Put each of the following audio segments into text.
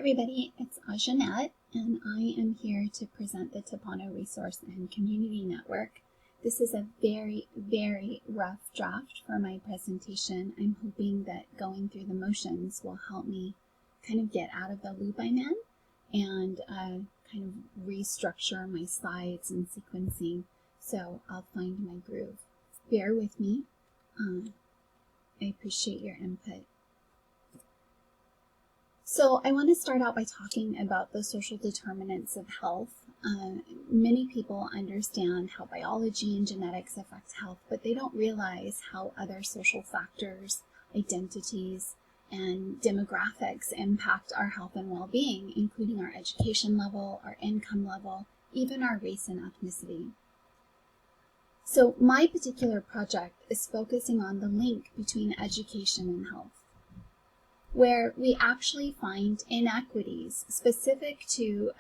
everybody, it's Ajanette, and I am here to present the Tabano Resource and Community Network. This is a very, very rough draft for my presentation. I'm hoping that going through the motions will help me kind of get out of the loop I'm in and kind of restructure my slides and sequencing so I'll find my groove. Bear with me. I appreciate your input. So I want to start out by talking about the social determinants of health. Many people understand how biology and genetics affect health, but they don't realize how other social factors, identities, and demographics impact our health and well-being, including our education level, our income level, even our race and ethnicity. So my particular project is focusing on the link between education and health, where we actually find inequities specific to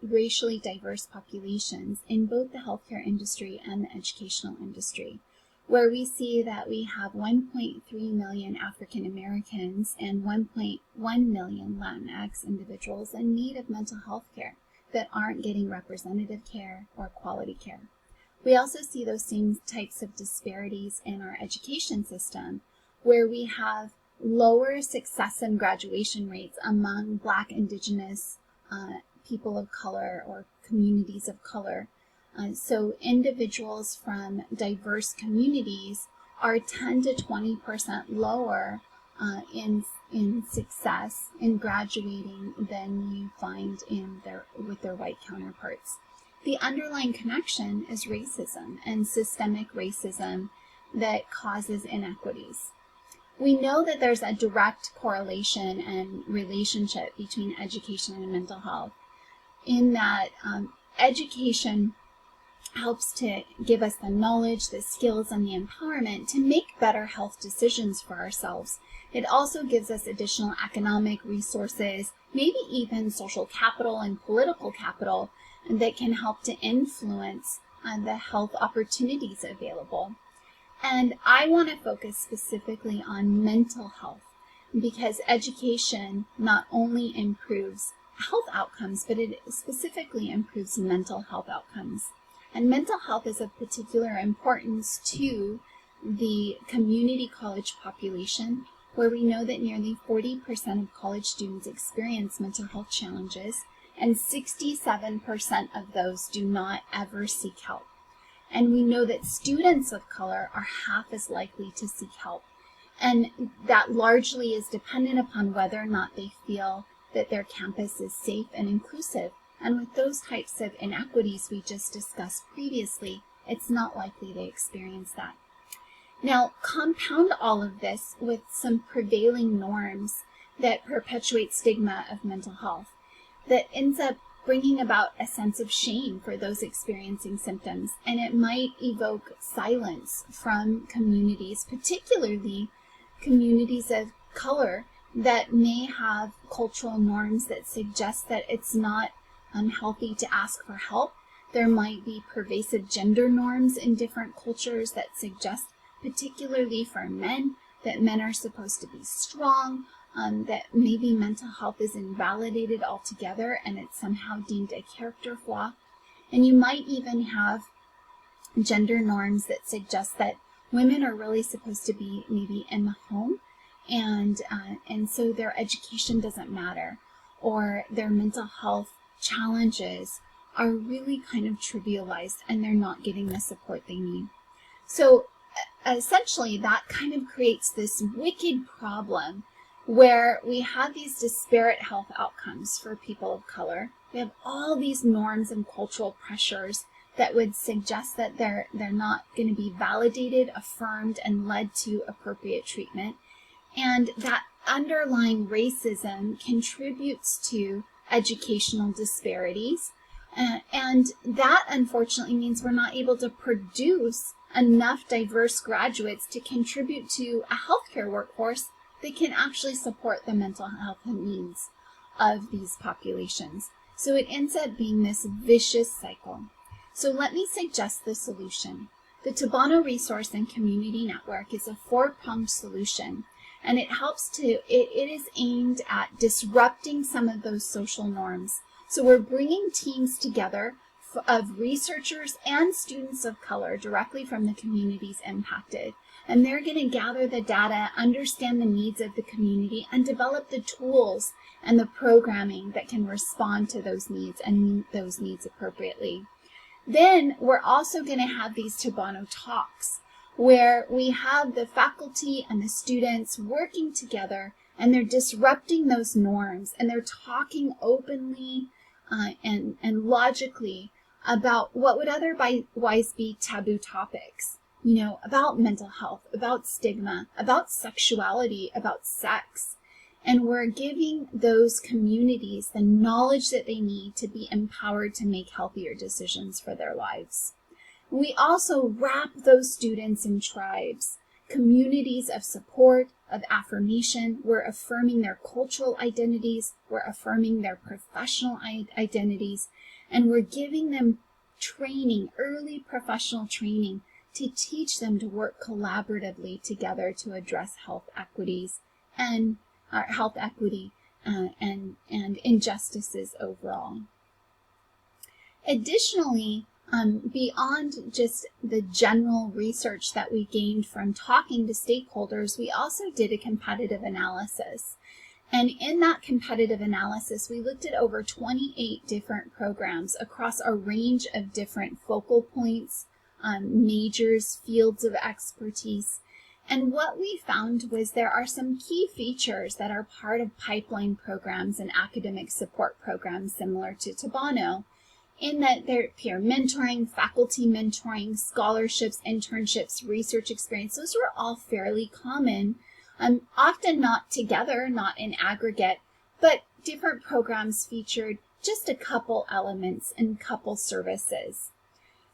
racially diverse populations in both the healthcare industry and the educational industry, where we see that we have 1.3 million African Americans and 1.1 million Latinx individuals in need of mental health care that aren't getting representative care or quality care. We also see those same types of disparities in our education system, where we have lower success and graduation rates among Black, Indigenous people of color or communities of color. So individuals from diverse communities are 10 to 20% lower in success in graduating than you find with their white counterparts. The underlying connection is racism and systemic racism that causes inequities. We know that there's a direct correlation and relationship between education and mental health, in that education helps to give us the knowledge, the skills, and the empowerment to make better health decisions for ourselves. It also gives us additional economic resources, maybe even social capital and political capital that can help to influence the health opportunities available. And I want to focus specifically on mental health, because education not only improves health outcomes, but it specifically improves mental health outcomes. And mental health is of particular importance to the community college population, where we know that nearly 40% of college students experience mental health challenges, and 67% of those do not ever seek help. And we know that students of color are half as likely to seek help. And that largely is dependent upon whether or not they feel that their campus is safe and inclusive. And with those types of inequities we just discussed previously, it's not likely they experience that. Now, compound all of this with some prevailing norms that perpetuate stigma of mental health that ends up bringing about a sense of shame for those experiencing symptoms, and it might evoke silence from communities, particularly communities of color that may have cultural norms that suggest that it's not unhealthy to ask for help. There might be pervasive gender norms in different cultures that suggest, particularly for men, that men are supposed to be strong, that maybe mental health is invalidated altogether and it's somehow deemed a character flaw. And you might even have gender norms that suggest that women are really supposed to be maybe in the home, and so their education doesn't matter, or their mental health challenges are really kind of trivialized and they're not getting the support they need. So essentially that kind of creates this wicked problem where we have these disparate health outcomes for people of color. We have all these norms and cultural pressures that would suggest that they're not going to be validated, affirmed, and led to appropriate treatment. And that underlying racism contributes to educational disparities. And that, unfortunately, means we're not able to produce enough diverse graduates to contribute to a healthcare workforce that can actually support the mental health needs of these populations. So it ends up being this vicious cycle. So let me suggest the solution. The Tabano Resource and Community Network is a four-pronged solution, And it helps it is aimed at disrupting some of those social norms. So we're bringing teams together of researchers and students of color directly from the communities impacted. And they're going to gather the data, understand the needs of the community, and develop the tools and the programming that can respond to those needs and meet those needs appropriately. Then we're also going to have these Tabano talks, where we have the faculty and the students working together, and they're disrupting those norms, and they're talking openly and logically about what would otherwise be taboo topics, about mental health, about stigma, about sexuality, about sex. And we're giving those communities the knowledge that they need to be empowered to make healthier decisions for their lives. We also wrap those students in tribes, communities of support, of affirmation. We're affirming their cultural identities, we're affirming their professional identities, and we're giving them training, early professional training, to teach them to work collaboratively together to address health equities and health equity and injustices overall. Additionally, beyond just the general research that we gained from talking to stakeholders, we also did a competitive analysis. And in that competitive analysis, we looked at over 28 different programs across a range of different focal points, majors, fields of expertise. And what we found was there are some key features that are part of pipeline programs and academic support programs similar to Tabano, in that they're peer mentoring, faculty mentoring, scholarships, internships, research experience. Those were all fairly common, often not together, not in aggregate, but different programs featured just a couple elements and couple services.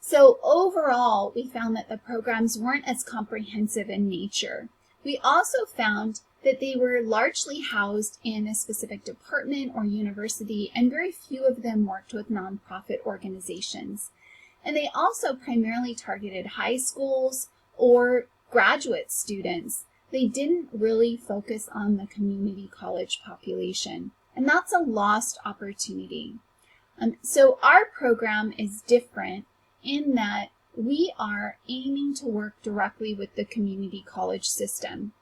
So overall, we found that the programs weren't as comprehensive in nature. We also found that they were largely housed in a specific department or university, and very few of them worked with nonprofit organizations. And they also primarily targeted high schools or graduate students. They didn't really focus on the community college population, and that's a lost opportunity. So our program is different in that we are aiming to work directly with the community college system.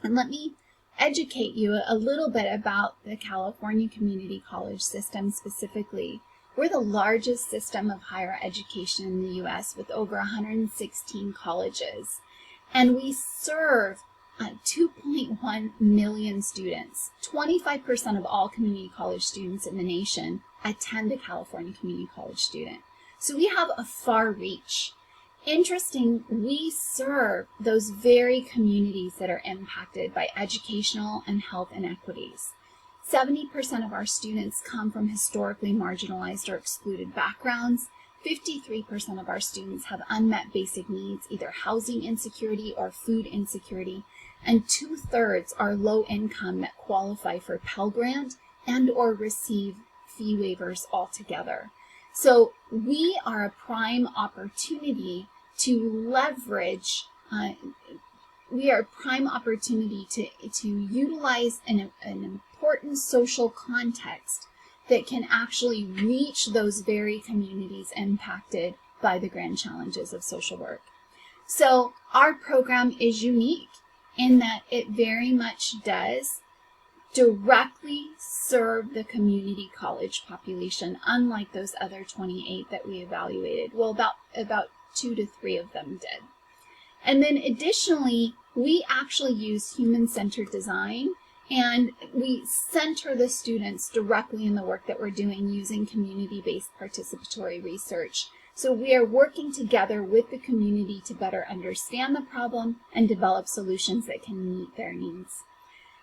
And let me educate you a little bit about the California community college system specifically. We're the largest system of higher education in the U.S. with over 116 colleges. And we serve 2.1 million students. 25% of all community college students in the nation attend a California community college student. So we have a far reach. Interesting, we serve those very communities that are impacted by educational and health inequities. 70% of our students come from historically marginalized or excluded backgrounds. 53% of our students have unmet basic needs, either housing insecurity or food insecurity, and 2/3 are low income that qualify for Pell Grant and or receive fee waivers altogether. So we are a prime opportunity to leverage, to utilize an important social context that can actually reach those very communities impacted by the grand challenges of social work. So our program is unique in that it very much does directly serve the community college population, unlike those other 28 that we evaluated. Well, about 2 to 3 of them did. And then additionally, we actually use human-centered design, and we center the students directly in the work that we're doing using community-based participatory research. So we are working together with the community to better understand the problem and develop solutions that can meet their needs.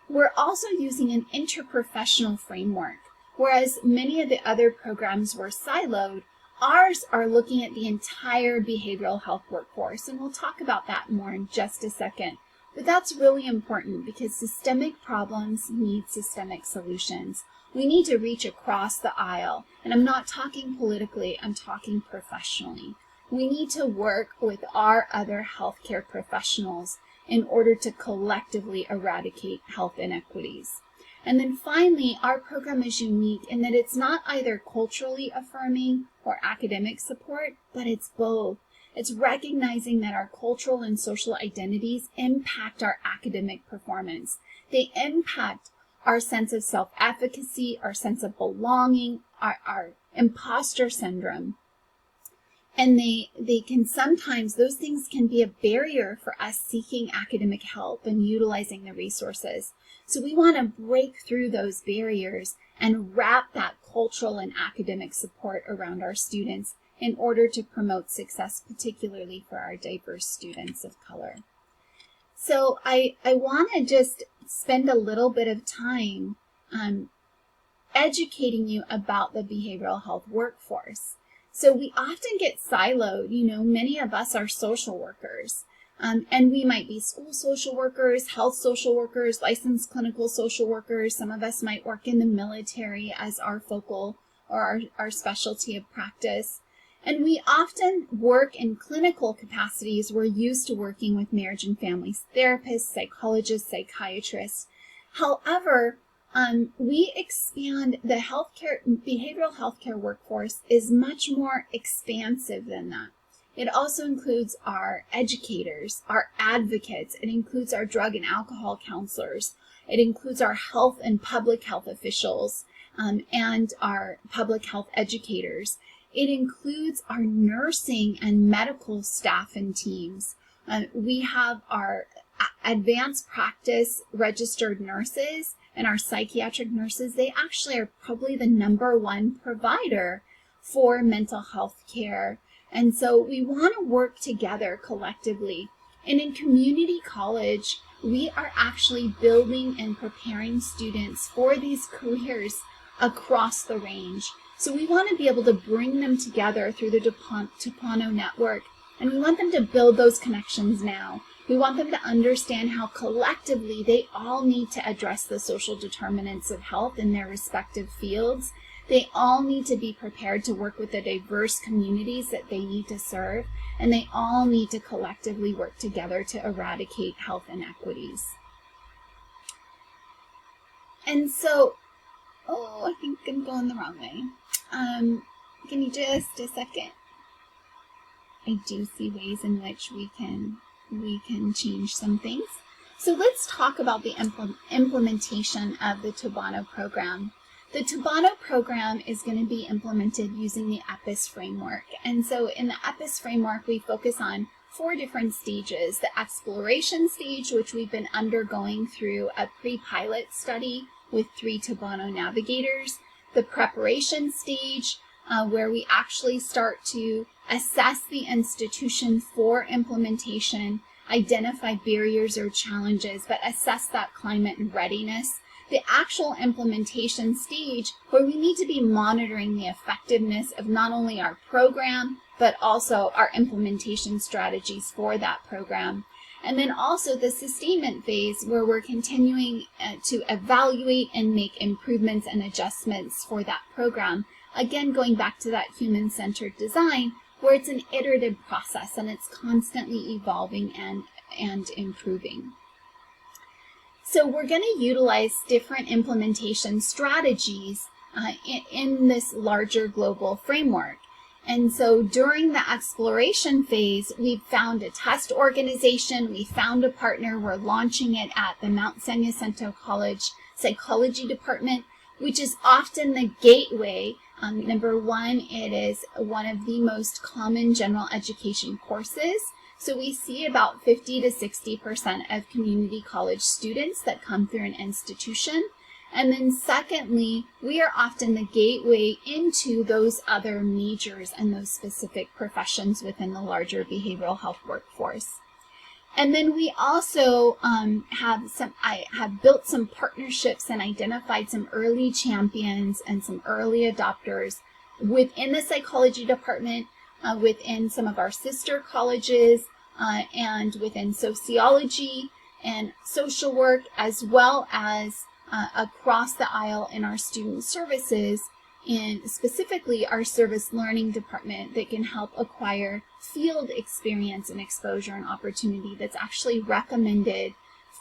We're also using an interprofessional framework. Whereas many of the other programs were siloed, ours are looking at the entire behavioral health workforce, and we'll talk about that more in just a second. But that's really important because systemic problems need systemic solutions. We need to reach across the aisle, and I'm not talking politically, I'm talking professionally. We need to work with our other healthcare professionals in order to collectively eradicate health inequities. And then finally, our program is unique in that it's not either culturally affirming or academic support, but it's both. It's recognizing that our cultural and social identities impact our academic performance. They impact our sense of self-efficacy, our sense of belonging, our imposter syndrome. And they can sometimes, those things can be a barrier for us seeking academic help and utilizing the resources. So we want to break through those barriers and wrap that cultural and academic support around our students in order to promote success, particularly for our diverse students of color. So I want to just spend a little bit of time educating you about the behavioral health workforce. So we often get siloed, many of us are social workers, and we might be school social workers, health social workers, licensed clinical social workers. Some of us might work in the military as our focal or our specialty of practice. And we often work in clinical capacities. We're used to working with marriage and family therapists, psychologists, psychiatrists. However, we expand the behavioral healthcare workforce is much more expansive than that. It also includes our educators, our advocates. It includes our drug and alcohol counselors. It includes our health and public health officials and our public health educators. It includes our nursing and medical staff and teams. We have our advanced practice registered nurses and our psychiatric nurses. They actually are probably the #1 provider for mental health care. And so we want to work together collectively. And in community college, we are actually building and preparing students for these careers across the range. So we want to be able to bring them together through the Tupano network, and we want them to build those connections now. We want them to understand how collectively they all need to address the social determinants of health in their respective fields. They all need to be prepared to work with the diverse communities that they need to serve, and they all need to collectively work together to eradicate health inequities. And so, I think I'm going the wrong way. Give me just a second. I do see ways in which we can change some things. So let's talk about the implementation of the Tubano program. The Tubano program is going to be implemented using the EPIS framework. And so in the EPIS framework, we focus on 4 different stages. The exploration stage, which we've been undergoing through a pre-pilot study with 3 Tubano navigators. The preparation stage, where we actually start to assess the institution for implementation, identify barriers or challenges, but assess that climate and readiness. The actual implementation stage, where we need to be monitoring the effectiveness of not only our program, but also our implementation strategies for that program. And then also the sustainment phase, where we're continuing to evaluate and make improvements and adjustments for that program. Again, going back to that human-centered design, where it's an iterative process and it's constantly evolving and improving. So we're going to utilize different implementation strategies in this larger global framework. And so during the exploration phase, we've found a test organization, we found a partner, we're launching it at the Mount San Jacinto College Psychology Department, which is often the gateway. Number 1, it is one of the most common general education courses. So we see about 50 to 60% of community college students that come through an institution. And then secondly, we are often the gateway into those other majors and those specific professions within the larger behavioral health workforce. And then we also have built some partnerships and identified some early champions and some early adopters within the psychology department, within some of our sister colleges, and within sociology and social work, as well as across the aisle in our student services and specifically our service learning department that can help acquire field experience and exposure and opportunity that's actually recommended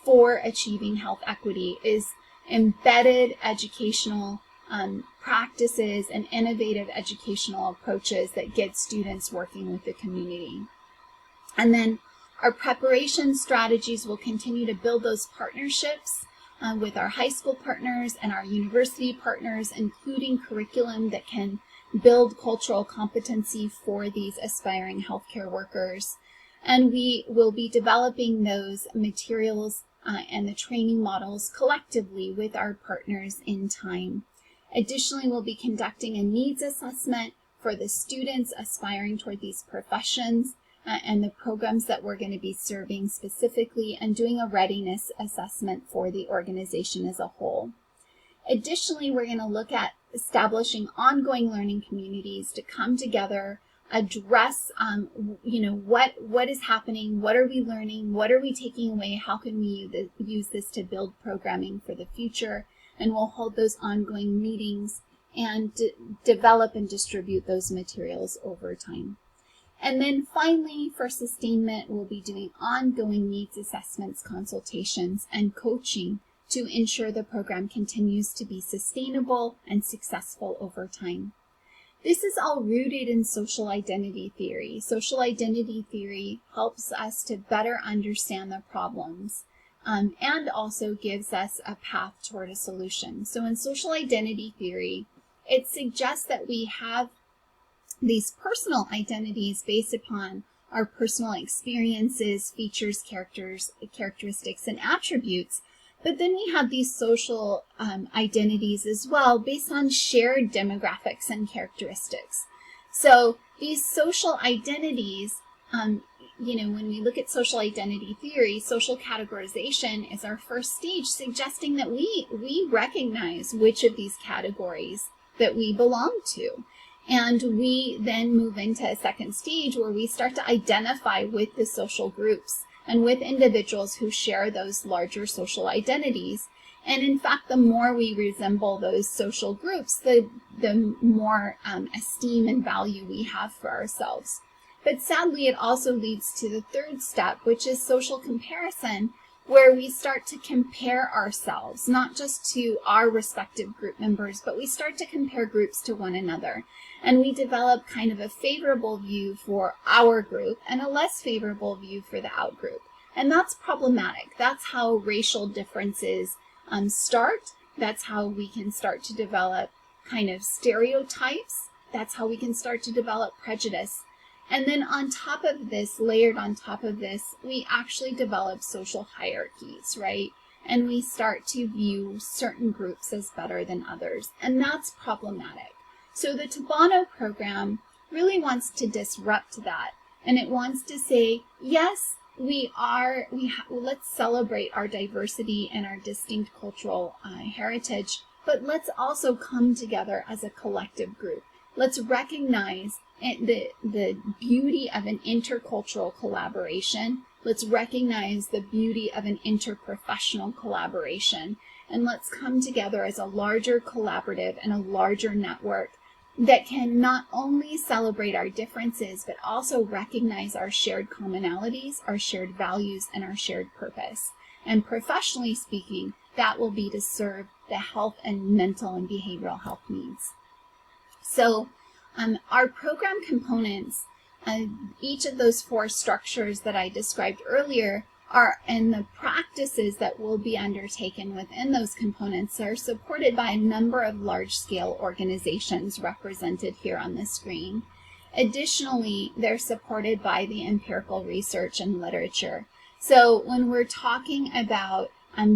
for achieving health equity is embedded educational practices and innovative educational approaches that get students working with the community. And then our preparation strategies will continue to build those partnerships with our high school partners and our university partners, including curriculum that can build cultural competency for these aspiring healthcare workers. And we will be developing those materials and the training models collectively with our partners in time. Additionally, we'll be conducting a needs assessment for the students aspiring toward these professions and the programs that we're going to be serving specifically, and doing a readiness assessment for the organization as a whole. Additionally, we're going to look at establishing ongoing learning communities to come together, address what is happening, what are we learning, what are we taking away, how can we use this to build programming for the future, and we'll hold those ongoing meetings and develop and distribute those materials over time. And then finally, for sustainment, we'll be doing ongoing needs assessments, consultations, and coaching to ensure the program continues to be sustainable and successful over time. This is all rooted in social identity theory. Social identity theory helps us to better understand the problems and also gives us a path toward a solution. So in social identity theory, it suggests that we have these personal identities based upon our personal experiences, features, characteristics, and attributes. But then we have these social identities as well based on shared demographics and characteristics. So these social identities, when we look at social identity theory, social categorization is our first stage, suggesting that we recognize which of these categories that we belong to. And we then move into a second stage where we start to identify with the social groups and with individuals who share those larger social identities. And in fact, the more we resemble those social groups, the more esteem and value we have for ourselves. But sadly, it also leads to the third step, which is social comparison, where we start to compare ourselves, not just to our respective group members, but we start to compare groups to one another. And we develop kind of a favorable view for our group and a less favorable view for the out group. And that's problematic. That's how racial differences start. That's how we can start to develop kind of stereotypes. That's how we can start to develop prejudice. And then on top of this, layered on top of this, we actually develop social hierarchies, right? And we start to view certain groups as better than others. And that's problematic. So the Tabano program really wants to disrupt that. And it wants to say, yes, let's celebrate our diversity and our distinct cultural heritage, but let's also come together as a collective group. Let's recognize the beauty of an intercultural collaboration. Let's recognize the beauty of an interprofessional collaboration. And let's come together as a larger collaborative and a larger network that can not only celebrate our differences, but also recognize our shared commonalities, our shared values, and our shared purpose. And professionally speaking, that will be to serve the health and mental and behavioral health needs. So our program components, each of those four structures that I described earlier, and the practices that will be undertaken within those components are supported by a number of large-scale organizations represented here on the screen. Additionally, they're supported by the empirical research and literature. So when we're talking about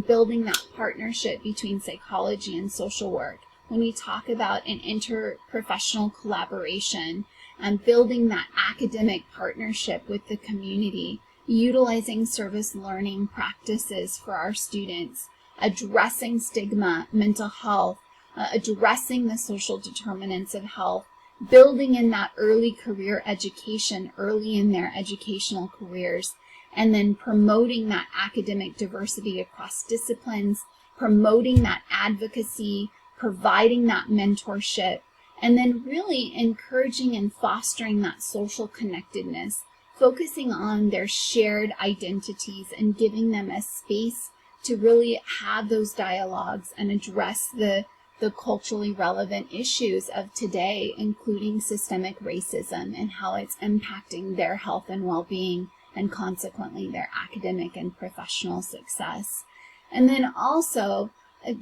building that partnership between psychology and social work, when we talk about an interprofessional collaboration and building that academic partnership with the community, utilizing service learning practices for our students, addressing stigma, mental health, addressing the social determinants of health, building in that early career education early in their educational careers, and then promoting that academic diversity across disciplines, promoting that advocacy, providing that mentorship, And then really encouraging and fostering that social connectedness, focusing on their shared identities and giving them a space to really have those dialogues and address the culturally relevant issues of today, including systemic racism and how it's impacting their health and well-being and consequently their academic and professional success. And then also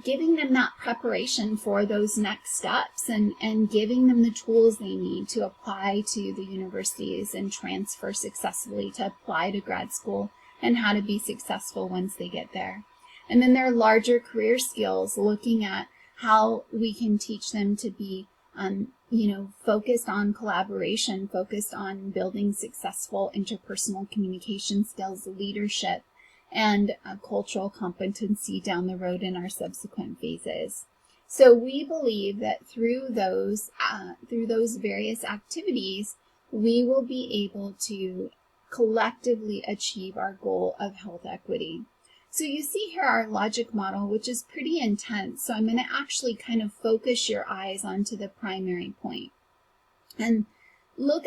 giving them that preparation for those next steps and giving them the tools they need to apply to the universities and transfer successfully, to apply to grad school, and how to be successful once they get there. And then their larger career skills, looking at how we can teach them to be, focused on collaboration, focused on building successful interpersonal communication skills, leadership, and cultural competency down the road in our subsequent phases. So we believe that through those various activities, we will be able to collectively achieve our goal of health equity. So you see here our logic model, which is pretty intense. So I'm going to actually kind of focus your eyes onto the primary point. And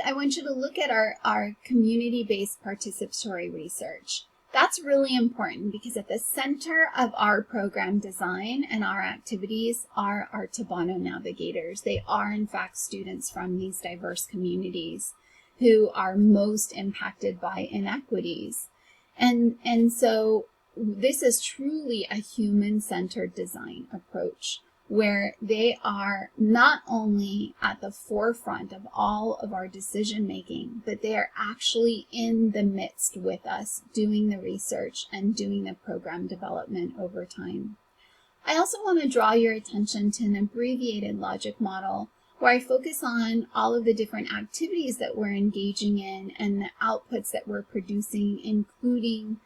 I want you to look at our community-based participatory research. That's really important because at the center of our program design and our activities are our Tabano navigators. They are, in fact, students from these diverse communities who are most impacted by inequities. And so this is truly a human-centered design approach where they are not only at the forefront of all of our decision-making, but they are actually in the midst with us doing the research and doing the program development over time. I also want to draw your attention to an abbreviated logic model where I focus on all of the different activities that we're engaging in and the outputs that we're producing, including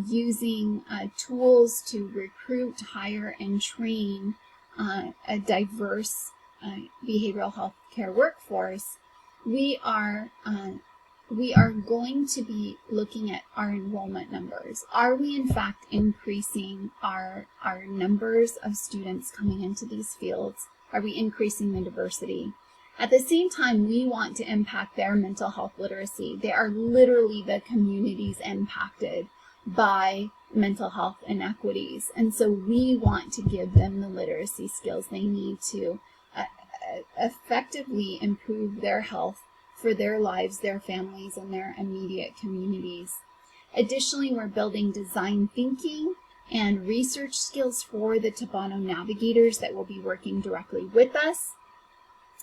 using tools to recruit, hire, and train a diverse behavioral health care workforce. We are going to be looking at our enrollment numbers. Are we in fact increasing our numbers of students coming into these fields? Are we increasing the diversity? At the same time, we want to impact their mental health literacy. They are literally the communities impacted by mental health inequities. And so we want to give them the literacy skills they need to effectively improve their health for their lives, their families, and their immediate communities. Additionally, we're building design thinking and research skills for the Tabano navigators that will be working directly with us.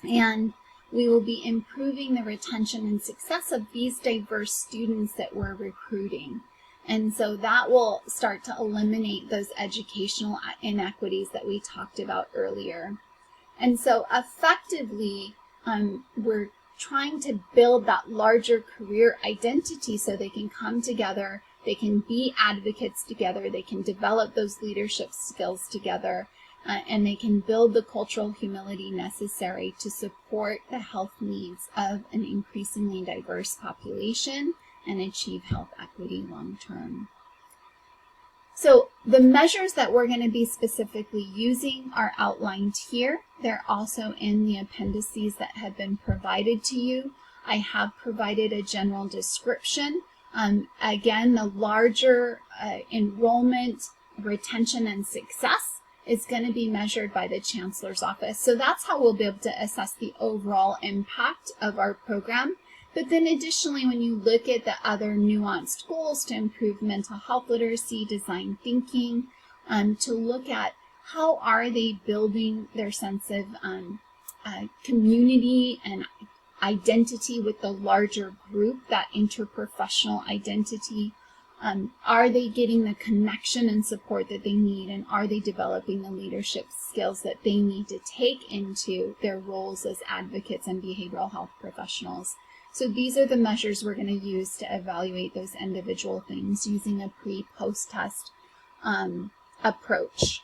And we will be improving the retention and success of these diverse students that we're recruiting. And so that will start to eliminate those educational inequities that we talked about earlier. And so effectively, we're trying to build that larger career identity so they can come together, they can be advocates together, they can develop those leadership skills together, and they can build the cultural humility necessary to support the health needs of an increasingly diverse population and achieve health equity long term. So the measures that we're going to be specifically using are outlined here. They're also in the appendices that have been provided to you. I have provided a general description. Again, the larger enrollment, retention, and success is going to be measured by the Chancellor's Office. So that's how we'll be able to assess the overall impact of our program. But then additionally, when you look at the other nuanced goals to improve mental health literacy, design thinking, to look at how are they building their sense of community and identity with the larger group, that interprofessional identity. Are they getting the connection and support that they need, and are they developing the leadership skills that they need to take into their roles as advocates and behavioral health professionals? So these are the measures we're going to use to evaluate those individual things using a pre-post test approach.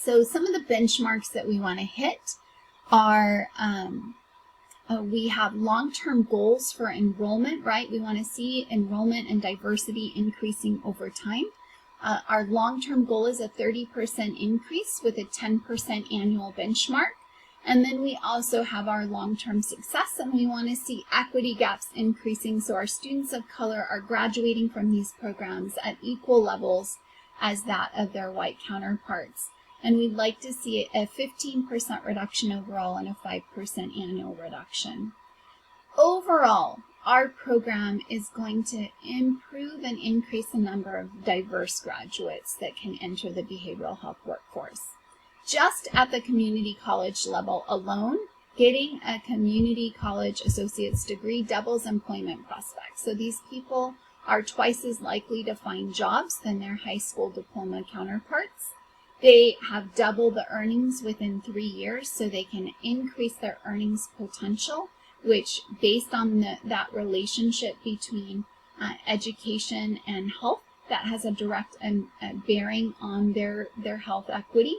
So some of the benchmarks that we want to hit are we have long-term goals for enrollment, right? We want to see enrollment and diversity increasing over time. Our long-term goal is a 30% increase with a 10% annual benchmark. And then we also have our long-term success, and we want to see equity gaps increasing so our students of color are graduating from these programs at equal levels as that of their white counterparts. And we'd like to see a 15% reduction overall and a 5% annual reduction. Overall, our program is going to improve and increase the number of diverse graduates that can enter the behavioral health workforce. Just at the community college level alone, getting a community college associate's degree doubles employment prospects. So these people are twice as likely to find jobs than their high school diploma counterparts. They have double the earnings within 3 years, so they can increase their earnings potential, which, based on that relationship between education and health, that has a direct bearing on their health equity.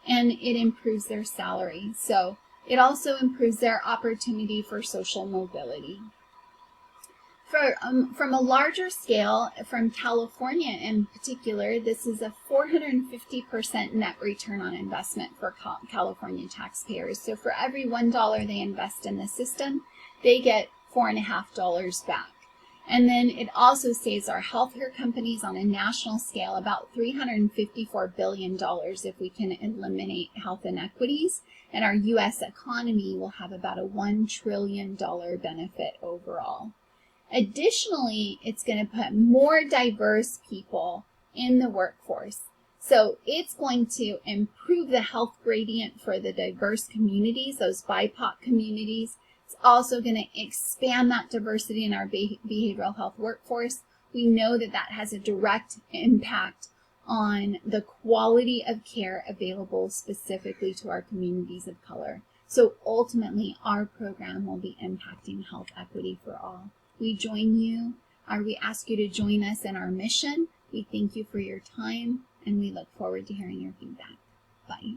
And it improves their salary. So it also improves their opportunity for social mobility. From a larger scale, from California in particular, this is a 450% net return on investment for California taxpayers. So for every $1 they invest in the system, they get $4.50 back. And then it also saves our healthcare companies on a national scale about $354 billion if we can eliminate health inequities. And our U.S. economy will have about a $1 trillion benefit overall. Additionally, it's going to put more diverse people in the workforce. So it's going to improve the health gradient for the diverse communities, those BIPOC communities. It's also going to expand that diversity in our behavioral health workforce. We know that that has a direct impact on the quality of care available specifically to our communities of color. So ultimately, our program will be impacting health equity for all. We join you, or we ask you to join us in our mission. We thank you for your time, and we look forward to hearing your feedback. Bye.